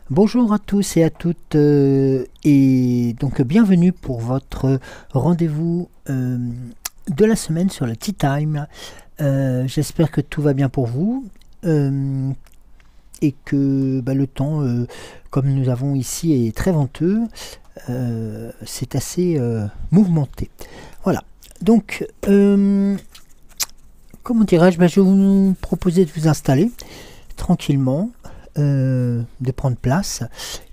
Bonjour à tous et à toutes et donc bienvenue pour votre rendez-vous de la semaine sur le Tea Time. J'espère que tout va bien pour vous et que le temps, comme nous avons ici, est très venteux. C'est assez mouvementé. Voilà. Donc, comment dirais-je, je vais vous proposer de vous installer tranquillement. De prendre place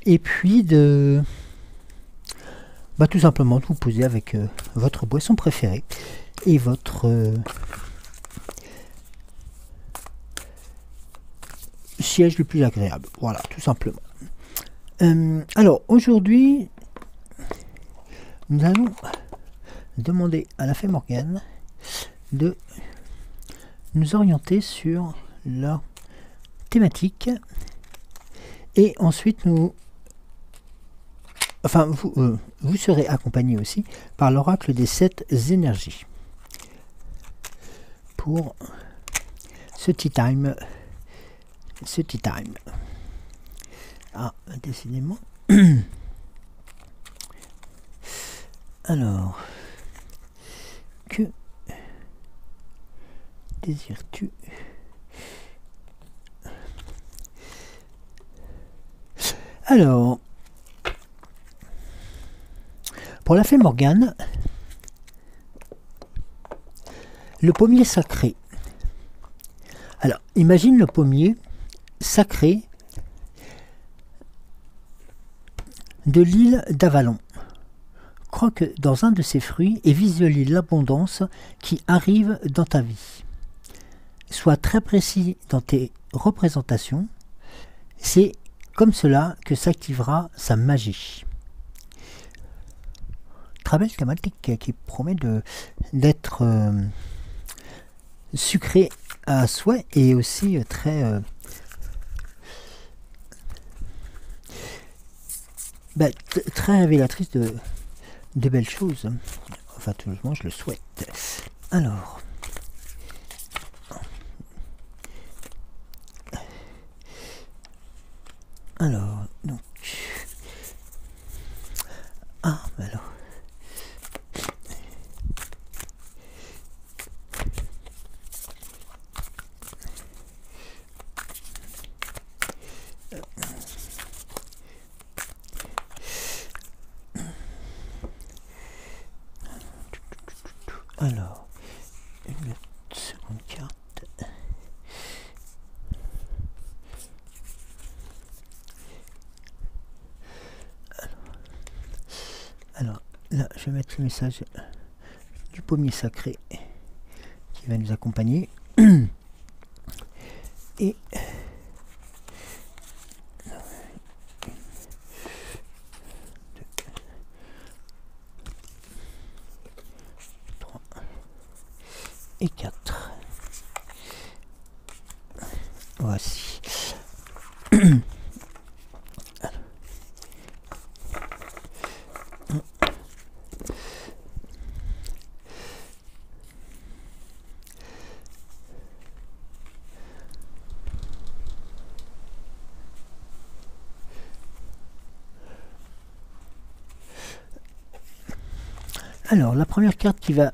et puis de tout simplement de vous poser avec votre boisson préférée et votre siège le plus agréable, voilà, tout simplement. Alors aujourd'hui nous allons demander à la fée Morgane de nous orienter sur la thématique. Et ensuite, vous serez accompagné aussi par l'oracle des 7 énergies pour ce tea time. Ah, décidément. Alors, que désires-tu ? Alors, pour la fée Morgane, le pommier sacré. Alors, imagine le pommier sacré de l'île d'Avalon. Croque dans un de ses fruits et visualise l'abondance qui arrive dans ta vie. Sois très précis dans tes représentations. C'est comme cela que s'activera sa magie. Très belle thématique qui promet d'être sucrée à souhait et aussi très très révélatrice de belles choses. Enfin, tout le monde, je le souhaite. Alors, donc... Ah, alors... Alors, une seconde carte. Alors, là, je vais mettre le message du pommier sacré qui va nous accompagner. Et... et 4. Voici. Alors, la première carte qui va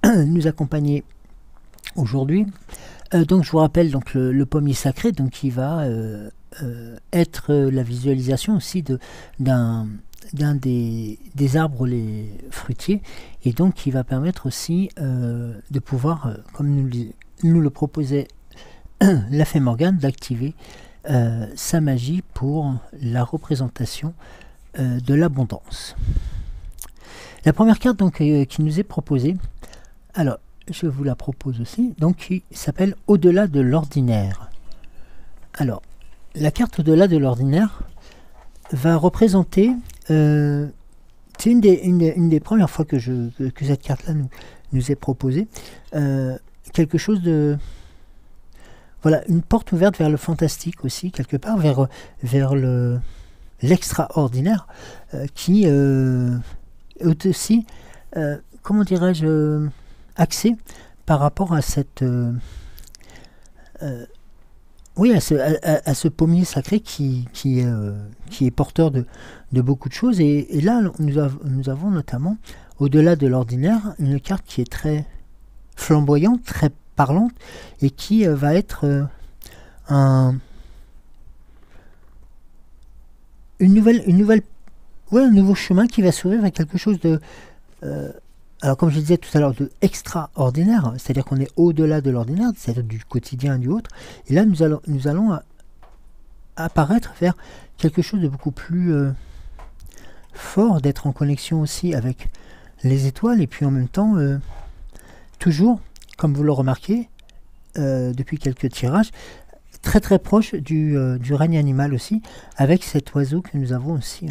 nous accompagner aujourd'hui, donc je vous rappelle donc le pommier sacré, donc qui va être la visualisation aussi d'un des arbres les fruitiers, et donc qui va permettre aussi de pouvoir, comme nous le proposait la fée Morgane, d'activer sa magie pour la représentation de l'abondance. La première carte donc qui nous est proposée, alors je vous la propose aussi, donc qui s'appelle Au-delà de l'ordinaire. Alors, la carte Au-delà de l'ordinaire va représenter, c'est une des premières fois que cette carte-là nous est proposée, quelque chose de... Voilà, une porte ouverte vers le fantastique aussi, quelque part, vers l'extraordinaire, qui est aussi, comment dirais-je, axé par rapport à cette... oui, à ce pommier sacré qui est porteur de beaucoup de choses. Et là, nous avons notamment, au-delà de l'ordinaire, une carte qui est très flamboyante, très parlante, et qui va être un nouveau chemin qui va s'ouvrir vers quelque chose de... alors comme je disais tout à l'heure, de extraordinaire, c'est-à-dire qu'on est au-delà de l'ordinaire, c'est-à-dire du quotidien et du autre. Et là, nous allons apparaître vers quelque chose de beaucoup plus fort, d'être en connexion aussi avec les étoiles, et puis en même temps, toujours, comme vous le remarquez, depuis quelques tirages, très très proche du règne animal aussi, avec cet oiseau que nous avons aussi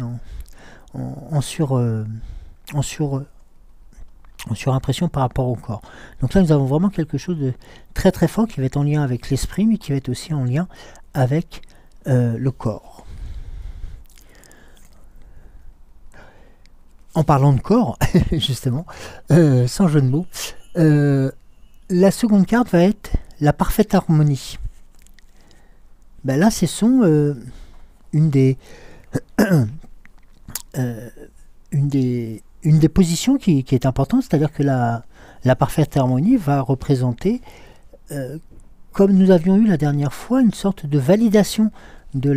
en surimpression par rapport au corps. Donc là, nous avons vraiment quelque chose de très très fort qui va être en lien avec l'esprit, mais qui va être aussi en lien avec le corps. En parlant de corps, justement, sans jeu de mots, la seconde carte va être la parfaite harmonie. Ben là, ce sont une des positions qui est importante, c'est-à-dire que la parfaite harmonie va représenter, comme nous avions eu la dernière fois, une sorte de validation de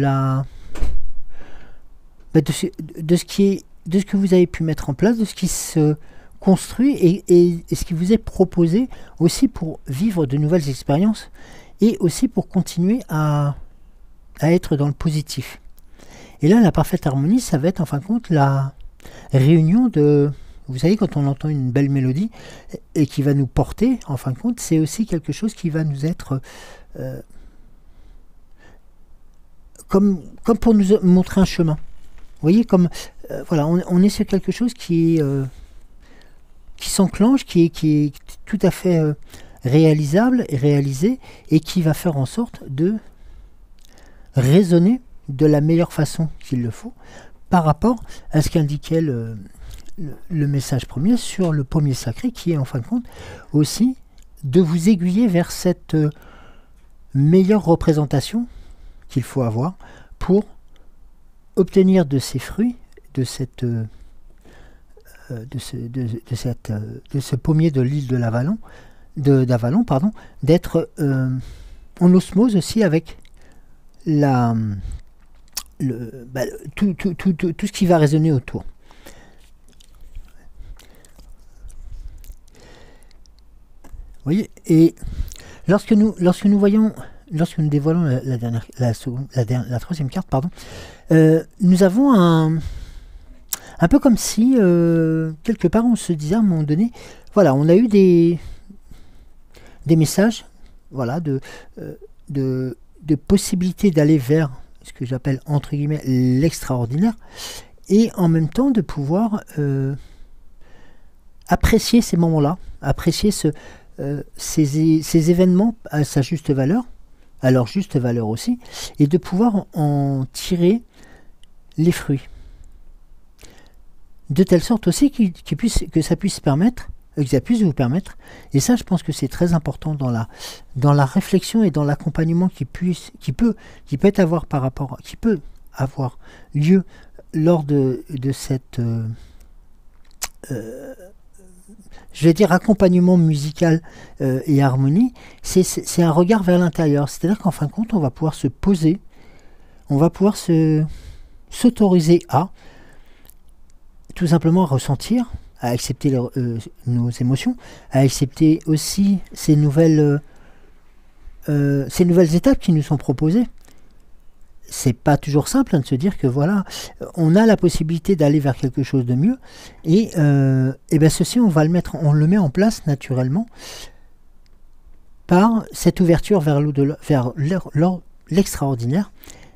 ce que vous avez pu mettre en place, de ce qui se construit et ce qui vous est proposé aussi pour vivre de nouvelles expériences et aussi pour continuer à être dans le positif. Et là, la parfaite harmonie, ça va être en fin de compte la réunion de... Vous savez, quand on entend une belle mélodie et qui va nous porter, en fin de compte, c'est aussi quelque chose qui va nous être... comme pour nous montrer un chemin. Vous voyez, comme... voilà, on est sur quelque chose qui s'enclenche, qui est tout à fait réalisable et réalisé, et qui va faire en sorte de raisonner de la meilleure façon qu'il le faut par rapport à ce qu'indiquait le message premier sur le pommier sacré, qui est en fin de compte aussi de vous aiguiller vers cette meilleure représentation qu'il faut avoir pour obtenir de ces fruits, de ce pommier de l'île d'Avalon, pardon, d'être en osmose aussi avec tout ce qui va résonner autour. Vous voyez, et lorsque nous dévoilons la troisième carte, pardon, nous avons un peu comme si quelque part on se disait à un moment donné, voilà, on a eu des messages, voilà, de possibilités d'aller vers ce que j'appelle entre guillemets l'extraordinaire, et en même temps de pouvoir apprécier ces moments-là, apprécier ces événements à sa juste valeur, à leur juste valeur aussi, et de pouvoir en tirer les fruits. De telle sorte aussi que ça puisse vous permettre, et ça je pense que c'est très important dans la réflexion et dans l'accompagnement qui peut avoir lieu lors de cette je vais dire accompagnement musical et harmonie. C'est un regard vers l'intérieur, c'est-à-dire qu'en fin de compte on va pouvoir se poser, on va pouvoir s'autoriser à tout simplement ressentir, à accepter nos émotions, à accepter aussi ces nouvelles étapes qui nous sont proposées. C'est pas toujours simple de se dire que voilà, on a la possibilité d'aller vers quelque chose de mieux, et ben ceci on le met en place naturellement par cette ouverture vers l'extraordinaire,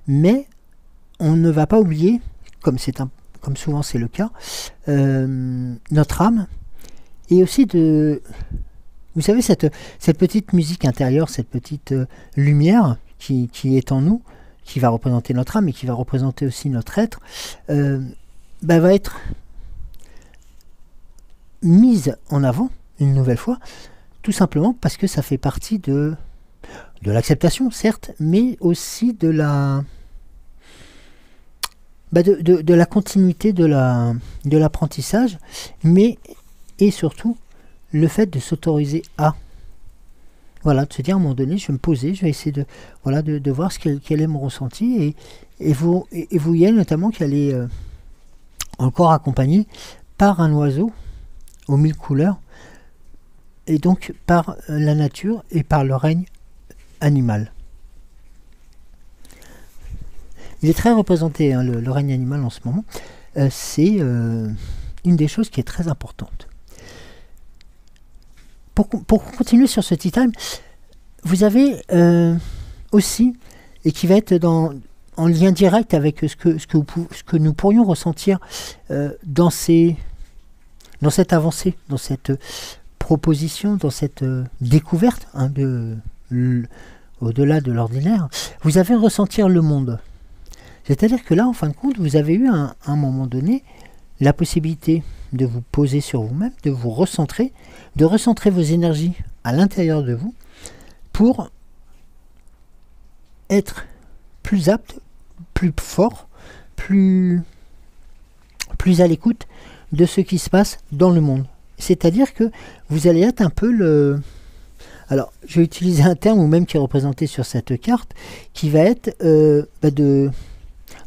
mais on ne va pas oublier, comme souvent c'est le cas, notre âme, et aussi de vous savez, cette petite musique intérieure, cette petite lumière qui est en nous, qui va représenter notre âme et qui va représenter aussi notre être, va être mise en avant une nouvelle fois, tout simplement parce que ça fait partie de l'acceptation, certes, mais aussi de la de la continuité de l'apprentissage, mais et surtout le fait de s'autoriser à, voilà, de se dire à un moment donné, je vais me poser, je vais essayer de, voilà, de voir quel est mon ressenti, et vous voyez notamment qu'elle est encore accompagnée par un oiseau aux 1000 couleurs, et donc par la nature et par le règne animal. Il est très représenté, hein, le règne animal en ce moment. C'est une des choses qui est très importante. Pour continuer sur ce tea time, vous avez aussi, et qui va être en lien direct avec ce que nous pourrions ressentir dans cette avancée, dans cette proposition, dans cette découverte, hein, au-delà de l'ordinaire, vous avez ressentir le monde. C'est-à-dire que là, en fin de compte, vous avez eu à un moment donné la possibilité de vous poser sur vous-même, de vous recentrer, de recentrer vos énergies à l'intérieur de vous pour être plus apte, plus fort, plus à l'écoute de ce qui se passe dans le monde. C'est-à-dire que vous allez être un peu le... Alors, je vais utiliser un terme ou même qui est représenté sur cette carte, qui va être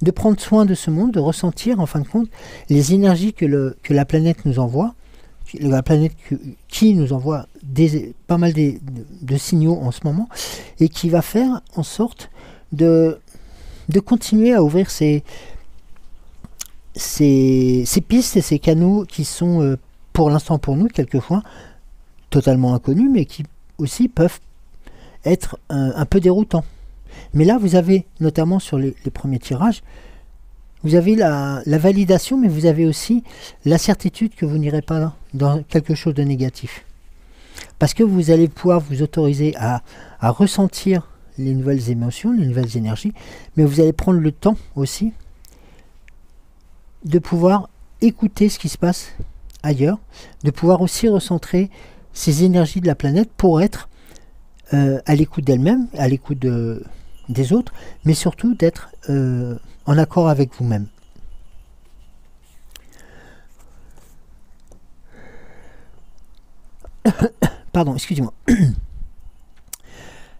de prendre soin de ce monde, de ressentir en fin de compte les énergies que la planète nous envoie, la planète qui nous envoie pas mal de signaux en ce moment, et qui va faire en sorte de continuer à ouvrir ces pistes et ces canaux qui sont pour l'instant pour nous quelquefois totalement inconnus, mais qui aussi peuvent être un peu déroutants. Mais là, vous avez, notamment sur les premiers tirages, vous avez la validation, mais vous avez aussi la certitude que vous n'irez pas dans quelque chose de négatif. Parce que vous allez pouvoir vous autoriser à ressentir les nouvelles émotions, les nouvelles énergies, mais vous allez prendre le temps aussi de pouvoir écouter ce qui se passe ailleurs, de pouvoir aussi recentrer ces énergies de la planète pour être à l'écoute d'elle-même, à l'écoute des autres, mais surtout d'être en accord avec vous-même. Pardon, excusez-moi.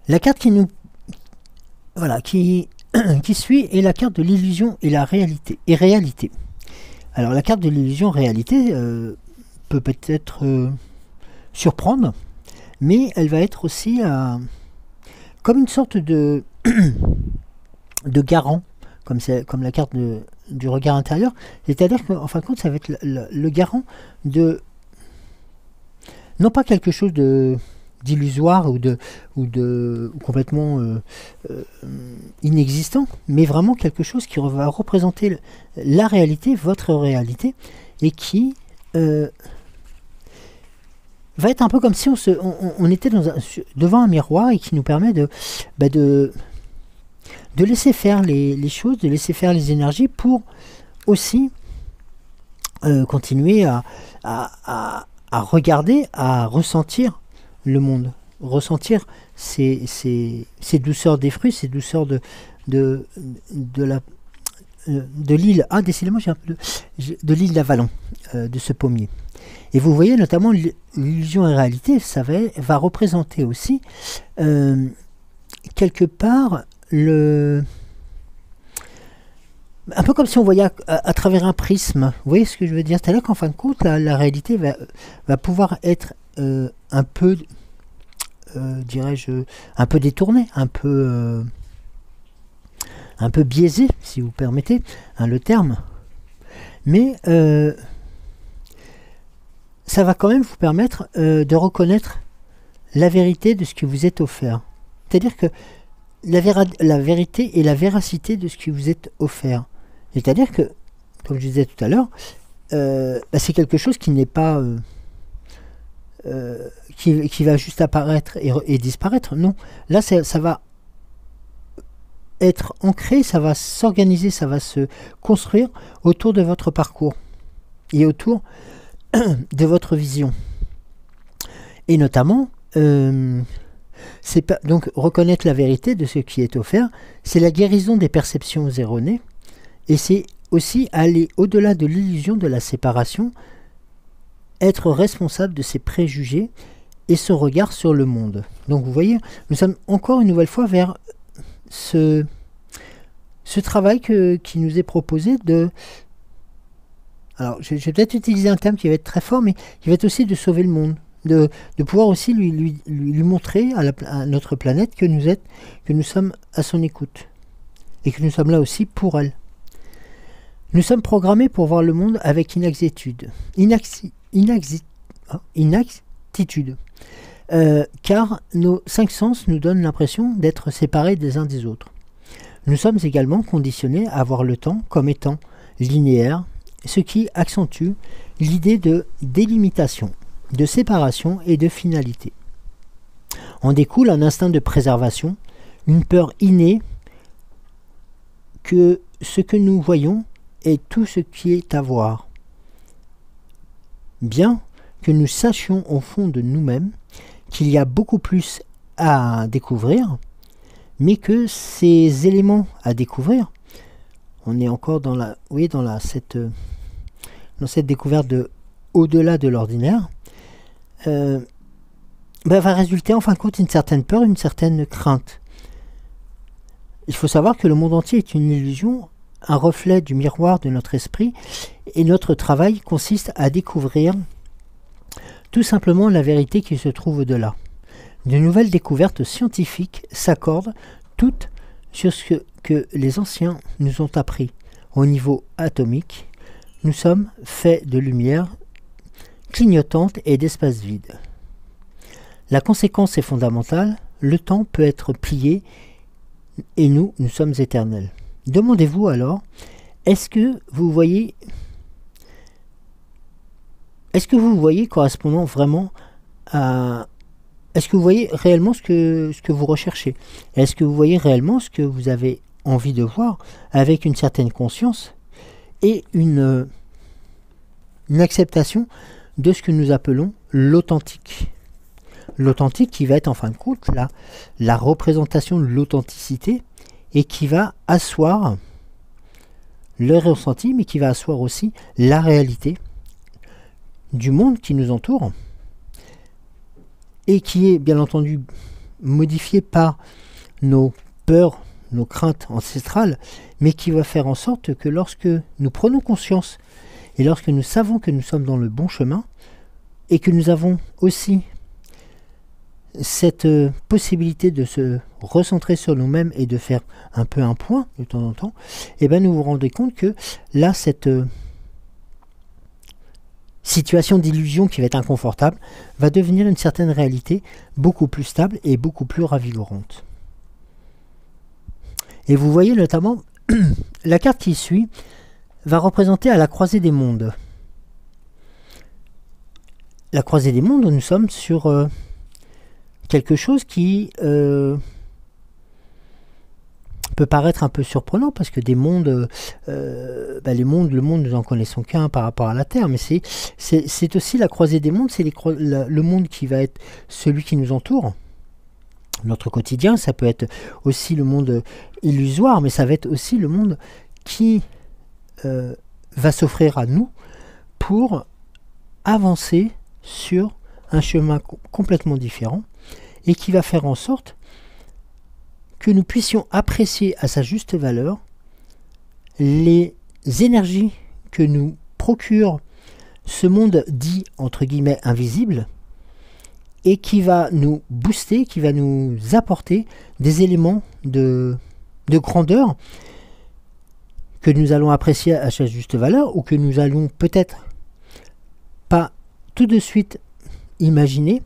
La carte qui nous... Voilà, qui suit est la carte de l'illusion et la réalité. Alors la carte de l'illusion réalité peut peut-être surprendre, mais elle va être aussi comme une sorte de garant, comme la carte du regard intérieur. C'est-à-dire qu'en fin de compte, ça va être le garant de non pas quelque chose d'illusoire ou complètement inexistant, mais vraiment quelque chose qui va représenter la réalité, votre réalité, et qui va être un peu comme si on était devant un miroir et qui nous permet de laisser faire les choses, de laisser faire les énergies pour aussi continuer à regarder, à ressentir le monde, ressentir ces douceurs des fruits, ces douceurs de l'île. Ah, décidément, j'ai un peu de l'île d'Avalon, de ce pommier. Et vous voyez notamment l'illusion et la réalité, ça va représenter aussi quelque part un peu comme si on voyait à travers un prisme. Vous voyez ce que je veux dire? C'est-à-dire qu'en fin de compte, la réalité va pouvoir être un peu, dirais-je, un peu détournée, un peu biaisée, si vous permettez hein, le terme. Mais ça va quand même vous permettre de reconnaître la vérité de ce que vous êtes offert. C'est-à-dire que la vérité et la véracité de ce qui vous est offert. C'est-à-dire que, comme je disais tout à l'heure, c'est quelque chose qui n'est pas qui va juste apparaître et disparaître. Non, là ça va être ancré, ça va s'organiser, ça va se construire autour de votre parcours et autour de votre vision. Et notamment, donc reconnaître la vérité de ce qui est offert, c'est la guérison des perceptions erronées, et c'est aussi aller au-delà de l'illusion de la séparation, être responsable de ses préjugés et ce regard sur le monde. Donc vous voyez, nous sommes encore une nouvelle fois vers ce travail qui nous est proposé de... Alors, je vais peut-être utiliser un terme qui va être très fort, mais qui va être aussi de sauver le monde. De pouvoir aussi lui montrer à notre planète que nous sommes à son écoute. Et que nous sommes là aussi pour elle. Nous sommes programmés pour voir le monde avec inexactitude. Inexactitude. Car nos 5 sens nous donnent l'impression d'être séparés des uns des autres. Nous sommes également conditionnés à voir le temps comme étant linéaire, ce qui accentue l'idée de délimitation, de séparation et de finalité. En découle un instinct de préservation, une peur innée que ce que nous voyons est tout ce qui est à voir. Bien que nous sachions au fond de nous-mêmes qu'il y a beaucoup plus à découvrir, mais que ces éléments à découvrir, on est encore dans cette découverte de au-delà de l'ordinaire, va résulter en fin de compte une certaine peur, une certaine crainte. Il faut savoir que le monde entier est une illusion, un reflet du miroir de notre esprit, et notre travail consiste à découvrir tout simplement la vérité qui se trouve au-delà. De nouvelles découvertes scientifiques s'accordent toutes sur ce que les anciens nous ont appris. Au niveau atomique, nous sommes faits de lumière clignotante et d'espace vide. La conséquence est fondamentale, le temps peut être plié et nous sommes éternels. Demandez-vous alors, est-ce que vous voyez correspondant vraiment à... Est-ce que vous voyez réellement ce que vous recherchez? Est-ce que vous voyez réellement ce que vous avez envie de voir avec une certaine conscience et une acceptation de ce que nous appelons l'authentique? L'authentique qui va être en fin de compte la représentation de l'authenticité et qui va asseoir le ressenti, mais qui va asseoir aussi la réalité du monde qui nous entoure et qui est bien entendu modifié par nos peurs, nos craintes ancestrales, mais qui va faire en sorte que lorsque nous prenons conscience et lorsque nous savons que nous sommes dans le bon chemin et que nous avons aussi cette possibilité de se recentrer sur nous-mêmes et de faire un peu un point de temps en temps, et bien nous vous rendez compte que là, cette situation d'illusion qui va être inconfortable va devenir une certaine réalité beaucoup plus stable et beaucoup plus ravigorante. Et vous voyez notamment, la carte qui suit va représenter à la croisée des mondes. La croisée des mondes, nous sommes sur quelque chose qui peut paraître un peu surprenant parce que des mondes, le monde, nous en connaissons qu'un par rapport à la Terre, mais c'est aussi la croisée des mondes, c'est le monde qui va être celui qui nous entoure. Notre quotidien, ça peut être aussi le monde illusoire, mais ça va être aussi le monde qui va s'offrir à nous pour avancer sur un chemin complètement différent et qui va faire en sorte que nous puissions apprécier à sa juste valeur les énergies que nous procure ce monde dit entre guillemets invisible et qui va nous booster, qui va nous apporter des éléments de grandeur que nous allons apprécier à sa juste valeur ou que nous allons peut-être pas tout de suite imaginer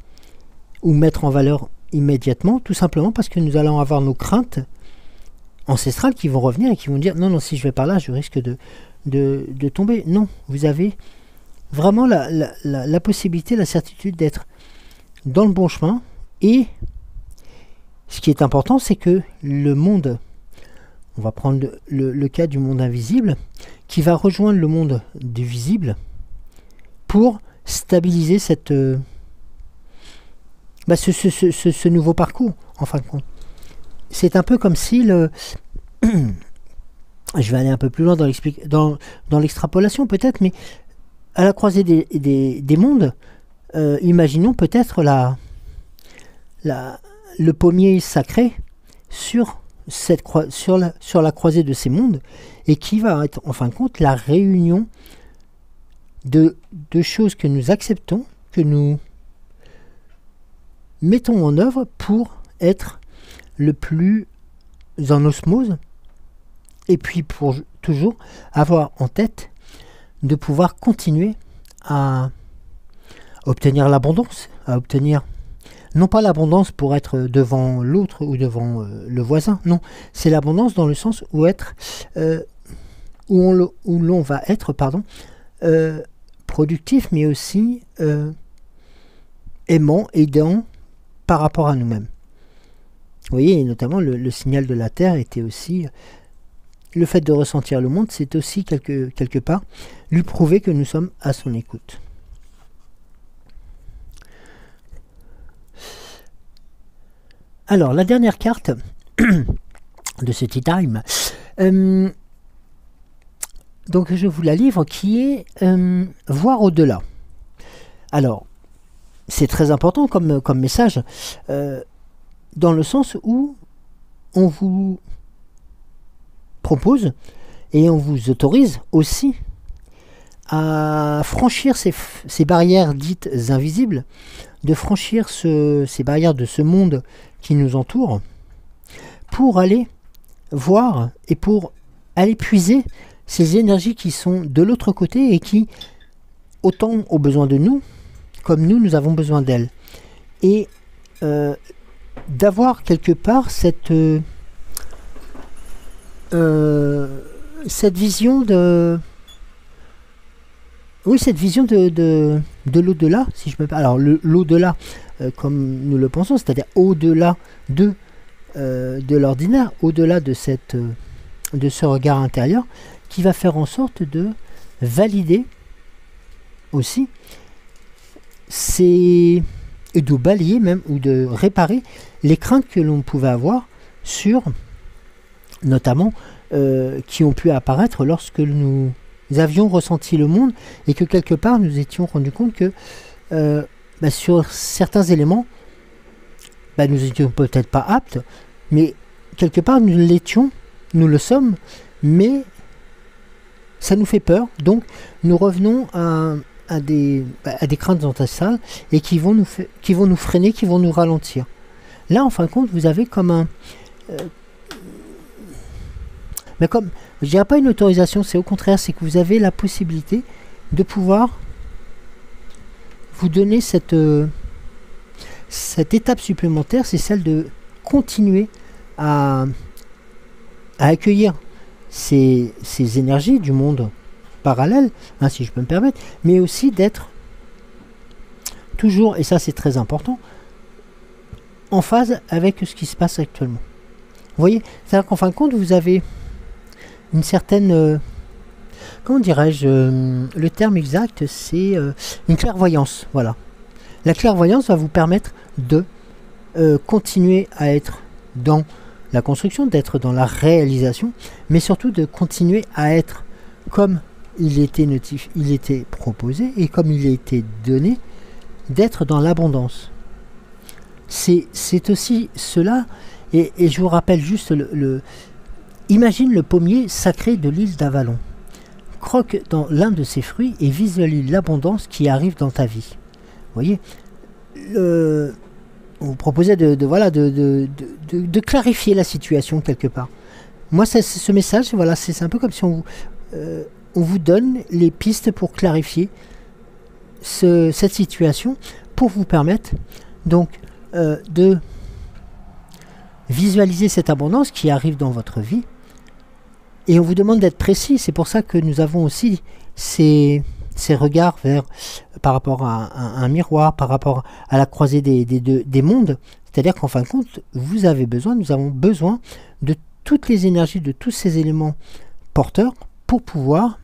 ou mettre en valeur immédiatement, tout simplement parce que nous allons avoir nos craintes ancestrales qui vont revenir et qui vont dire non, si je vais par là, je risque de tomber. Non, vous avez vraiment la possibilité, la certitude d'être dans le bon chemin. Et ce qui est important, c'est que le monde, on va prendre le cas du monde invisible, qui va rejoindre le monde du visible pour stabiliser ce nouveau parcours, en fin de compte. C'est un peu comme si je vais aller un peu plus loin dans l'extrapolation peut-être, mais à la croisée des mondes, imaginons peut-être le pommier sacré sur la croisée de ces mondes, et qui va être en fin de compte la réunion de choses que nous acceptons, que nous mettons en œuvre pour être le plus en osmose, et puis pour toujours avoir en tête de pouvoir continuer à obtenir l'abondance, à obtenir non pas l'abondance pour être devant l'autre ou devant le voisin, non, c'est l'abondance dans le sens où l'on va être productif, mais aussi aimant, aidant par rapport à nous-mêmes. Vous voyez, et notamment le signal de la Terre était aussi le fait de ressentir le monde, c'est aussi quelque part lui prouver que nous sommes à son écoute. Alors, la dernière carte de ce tea time, donc je vous la livre, qui est voir au-delà. Alors, c'est très important comme message, dans le sens où on vous propose et on vous autorise aussi à franchir ces barrières dites invisibles, de franchir ces barrières de ce monde qui nous entoure, pour aller voir et pour aller puiser ces énergies qui sont de l'autre côté et qui, autant ont besoin de nous, comme nous avons besoin d'elles. Et d'avoir quelque part cette vision de... Oui, cette vision de l'au-delà, si je peux pas. Alors, l'au-delà, comme nous le pensons, c'est-à-dire au-delà de l'ordinaire, au-delà de ce regard intérieur, qui va faire en sorte de valider aussi, et de balayer même, ou de réparer les craintes que l'on pouvait avoir sur, notamment, qui ont pu apparaître lorsque nous avions ressenti le monde, et que quelque part nous étions rendus compte que sur certains éléments, nous étions peut-être pas aptes, mais quelque part nous l'étions, nous le sommes, mais ça nous fait peur, donc nous revenons à des craintes ancestrales, et qui vont nous freiner, qui vont nous ralentir. Là, en fin de compte, vous avez comme un... mais comme, je dirais pas une autorisation, c'est au contraire, c'est que vous avez la possibilité de pouvoir vous donner cette étape supplémentaire, c'est celle de continuer à accueillir ces énergies du monde parallèle, si je peux me permettre, mais aussi d'être toujours, et ça c'est très important, en phase avec ce qui se passe actuellement. Vous voyez, c'est-à-dire qu'en fin de compte, vous avez une certaine... comment dirais-je, le terme exact, c'est une clairvoyance. Voilà. La clairvoyance va vous permettre de continuer à être dans la construction, d'être dans la réalisation, mais surtout de continuer à être comme il était proposé et comme il a été donné, d'être dans l'abondance. C'est aussi cela, et je vous rappelle juste imagine le pommier sacré de l'île d'Avalon. Croque dans l'un de ses fruits et visualise l'abondance qui arrive dans ta vie. Vous voyez, on vous proposait de clarifier la situation quelque part. Moi, ce message, voilà, c'est un peu comme si on vous donne les pistes pour clarifier cette situation, pour vous permettre donc de visualiser cette abondance qui arrive dans votre vie. Et on vous demande d'être précis. C'est pour ça que nous avons aussi ces ces regards vers, par rapport à un miroir, par rapport à la croisée des mondes. C'est-à-dire qu'en fin de compte, vous avez besoin, nous avons besoin de toutes les énergies, de tous ces éléments porteurs pour pouvoir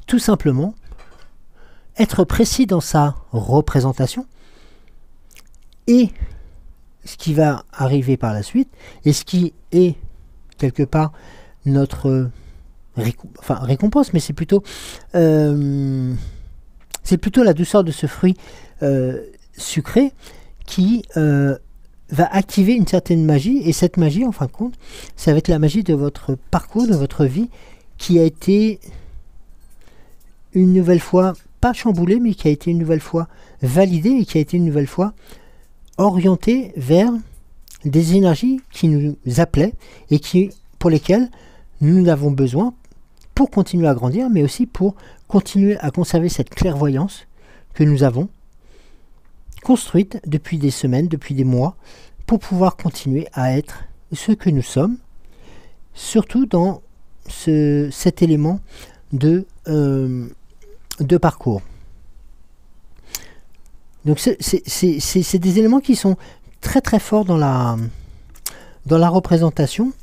tout simplement être précis dans sa représentation et ce qui va arriver par la suite et ce qui est quelque part notre récompense, mais c'est plutôt la douceur de ce fruit sucré qui va activer une certaine magie, et cette magie, en fin de compte, ça va être la magie de votre parcours, de votre vie, qui a été une nouvelle fois, pas chamboulée, mais qui a été une nouvelle fois validée, et qui a été une nouvelle fois orientée vers des énergies qui nous appelaient, et pour lesquelles nous avons besoin pour continuer à grandir, mais aussi pour continuer à conserver cette clairvoyance que nous avons construite depuis des semaines, depuis des mois, pour pouvoir continuer à être ce que nous sommes, surtout dans cet élément de parcours. Donc c'est des éléments qui sont très très forts dans la représentation.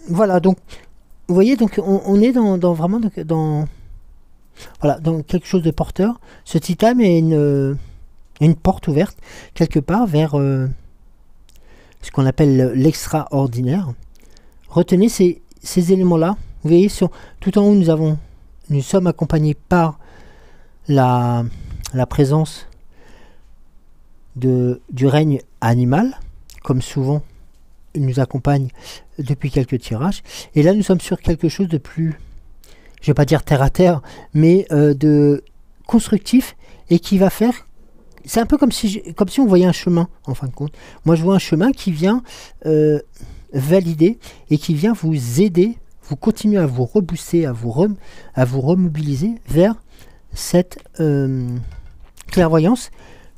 Voilà, donc vous voyez, donc on est vraiment dans quelque chose de porteur. Ce tea time est une porte ouverte quelque part vers ce qu'on appelle l'extraordinaire. Retenez ces éléments-là. Vous voyez, tout en haut, nous sommes accompagnés par la présence du règne animal, comme souvent il nous accompagne depuis quelques tirages. Et là, nous sommes sur quelque chose de plus, je ne vais pas dire terre à terre, mais de constructif, et qui va faire... C'est un peu comme si on voyait un chemin, en fin de compte. Moi, je vois un chemin qui vient valider et qui vient vous aider, vous continuer à vous rebooster, à vous remobiliser vers cette clairvoyance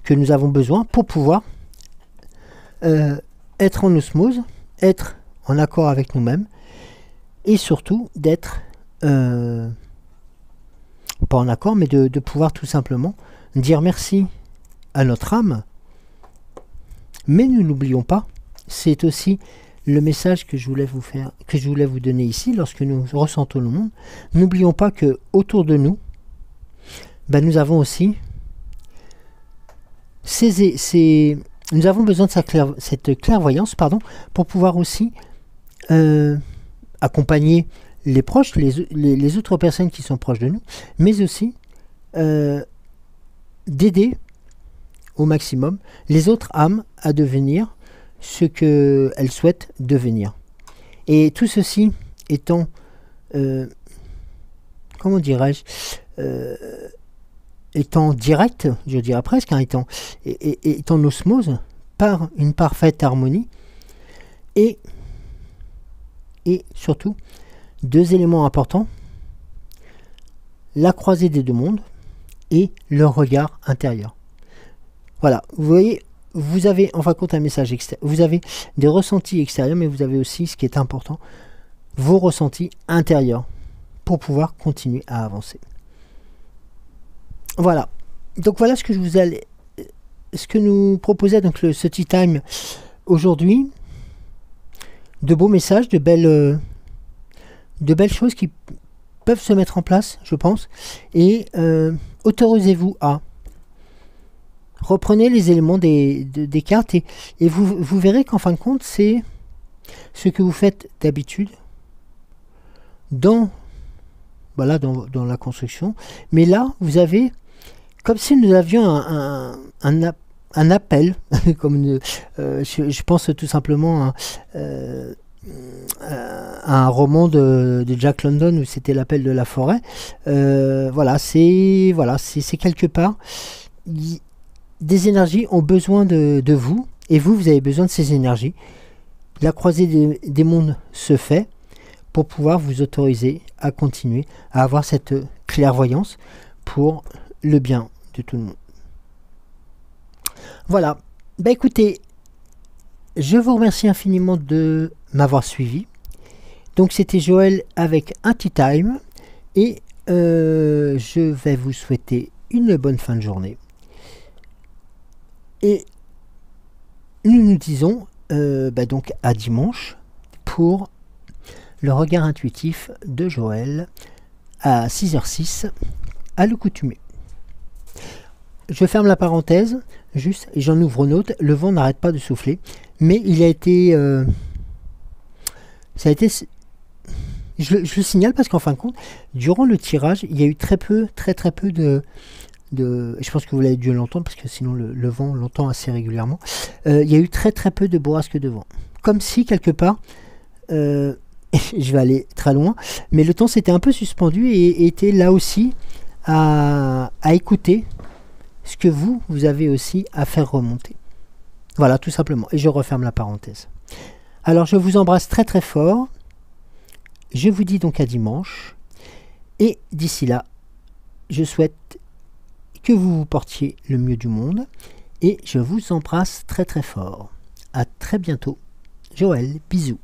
que nous avons besoin pour pouvoir être en osmose, être en accord avec nous-mêmes, et surtout d'être pas en accord, mais de pouvoir tout simplement dire merci à notre âme. Mais nous n'oublions pas, c'est aussi le message que je voulais vous donner ici, lorsque nous ressentons le monde. N'oublions pas que autour de nous, nous avons aussi nous avons besoin de cette clairvoyance, pour pouvoir aussi accompagner les proches, les autres personnes qui sont proches de nous, mais aussi d'aider au maximum les autres âmes à devenir ce qu'elles souhaitent devenir. Et tout ceci étant, comment dirais-je, étant direct, je dirais presque, étant en osmose, par une parfaite harmonie, et surtout, deux éléments importants, la croisée des deux mondes et le regard intérieur. Voilà, vous voyez, vous avez en fin de compte un message extérieur, vous avez des ressentis extérieurs, mais vous avez aussi, ce qui est important, vos ressentis intérieurs, pour pouvoir continuer à avancer. Voilà, donc voilà ce que nous proposait donc ce tea time aujourd'hui. De beaux messages, de belles choses qui peuvent se mettre en place, je pense. Et autorisez-vous à reprenez les éléments des cartes, et vous verrez qu'en fin de compte, c'est ce que vous faites d'habitude dans la construction. Mais là, vous avez, comme si nous avions un appel, comme je pense tout simplement à un roman de Jack London où c'était l'appel de la forêt. C'est quelque part, des énergies ont besoin de vous, et vous avez besoin de ces énergies. La croisée des mondes se fait pour pouvoir vous autoriser à continuer à avoir cette clairvoyance pour le bien de tout le monde. Voilà, écoutez, je vous remercie infiniment de m'avoir suivi. Donc c'était Joël avec un Tea Time. Et je vais vous souhaiter une bonne fin de journée. Et nous nous disons donc à dimanche pour le regard intuitif de Joël à 6h06 à l'accoutumée. Je ferme la parenthèse juste et j'en ouvre une autre. Le vent n'arrête pas de souffler, mais il a été ça a été, je le signale parce qu'en fin de compte, durant le tirage, il y a eu très peu de je pense que vous l'avez dû l'entendre parce que sinon le vent l'entend assez régulièrement. Il y a eu très peu de bourrasques de vent, comme si quelque part je vais aller très loin, mais le temps s'était un peu suspendu et était là aussi à écouter ce que vous avez aussi à faire remonter. Voilà, tout simplement. Et je referme la parenthèse. Alors, je vous embrasse très fort. Je vous dis donc à dimanche. Et d'ici là, je souhaite que vous vous portiez le mieux du monde. Et je vous embrasse très fort. À très bientôt. Joël, bisous.